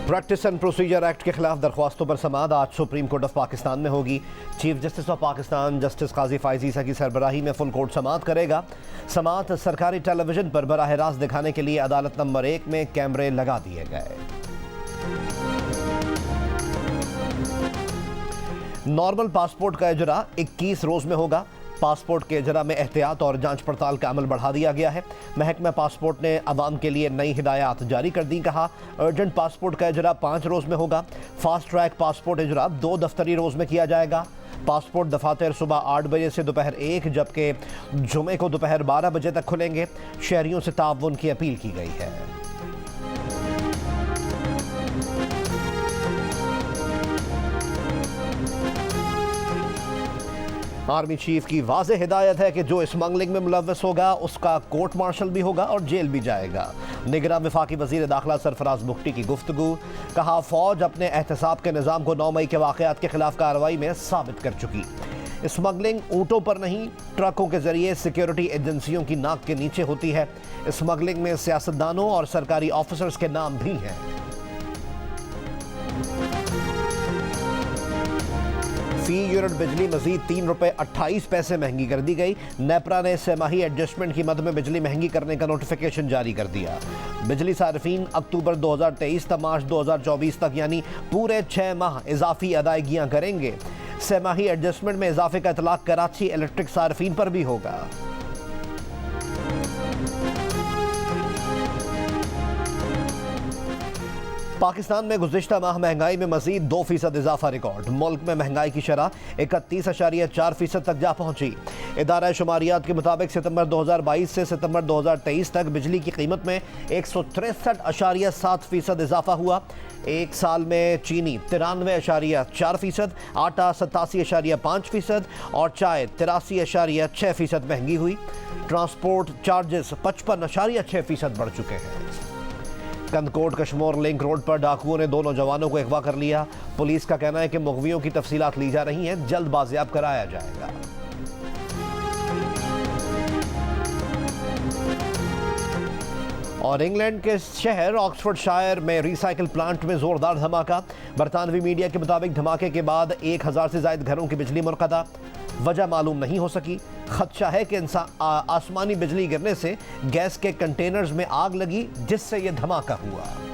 Practice and procedure act के खिलाफ दरख्वास्तों पर समाअत आज सुप्रीम कोर्ट ऑफ पाकिस्तान में होगी। Chief justice of Pakistan justice Qazi Faez Isa की सरबराही में फुल कोर्ट समाअत करेगा। समाअत सरकारी टेलीविजन पर बराह रास्त दिखाने के लिए अदालत नंबर 1 में कैमरे लगा दिए गए। नॉर्मल पासपोर्ट का इजरा 21 रोज में होगा। पासपोर्ट के इजरा में एहतियात और जांच पड़ताल का अमल बढ़ा दिया गया है। महकमा पासपोर्ट ने अवाम के लिए नई हिदायत जारी कर दी। कहा, अर्जेंट पासपोर्ट का इजरा 5 रोज में होगा। फास्ट ट्रैक पासपोर्ट इजरा 2 दफ्तरी रोज में किया जाएगा। पासपोर्ट दफातर सुबह 8 बजे से दोपहर 1 जबकि जुमे को दोपहर 12 बजे तक खुलेंगे। शहरियों से ताउन की अपील की गई है। आर्मी चीफ की वाज़ेह हिदायत है कि जो स्मगलिंग में मुलव्वस होगा उसका कोर्ट मार्शल भी होगा और जेल भी जाएगा। निगरां वफाकी वज़ीर दाखिला सरफराज बुख्ती की गुफ्तगू। कहा, फौज अपने एहतसाब के निज़ाम को 9 मई के वाक़यात के खिलाफ कार्रवाई में साबित कर चुकी। स्मगलिंग ऊँटों पर नहीं, ट्रकों के जरिए सिक्योरिटी एजेंसियों की नाक के नीचे होती है। स्मगलिंग में सियासतदानों और सरकारी ऑफिसर्स के नाम भी हैं। फी यूनिट बिजली मजीद 3 रुपये 28 पैसे महंगी कर दी गई। नेपरा ने सेमाही एडजस्टमेंट की मद में बिजली महंगी करने का नोटिफिकेशन जारी कर दिया। बिजली सार्फिन अक्टूबर 2023 से मार्च 2024 तक यानी पूरे 6 माह इजाफी अदायगियां करेंगे। सेमाही एडजस्टमेंट में इजाफे का इतलाक कराची इलेक्ट्रिक सार्फिन पर भी होगा। पाकिस्तान में गुज़िश्ता माह महंगाई में मजीद 2% इजाफा रिकॉर्ड। मुल्क में महंगाई की शरह 31.4% तक जा पहुंची। इदारा शुमारियात के मुताबिक सितंबर 2022 से सितंबर 2023 तक बिजली की कीमत में 163.7% इजाफा हुआ। एक साल में चीनी 93.4%, आटा 87.5% और चाय 83.6% महंगी हुई। ट्रांसपोर्ट चार्जेस 55.6% बढ़ चुके हैं। कंदकोट कश्मोर लिंक रोड पर डाकुओं ने 2 नौजवानों को अगवा कर लिया। पुलिस का कहना है कि मुगवियों की तफसीलात ली जा रही हैं, जल्द बाजियाब कराया जाएगा। और इंग्लैंड के शहर ऑक्सफोर्डशायर में रिसाइकिल प्लांट में जोरदार धमाका। बरतानवी मीडिया के मुताबिक धमाके के बाद 1000 से ज्यादा घरों की बिजली मुनक़ता। वजह मालूम नहीं हो सकी। खदशा है कि आसमानी बिजली गिरने से गैस के कंटेनर्स में आग लगी, जिससे यह धमाका हुआ।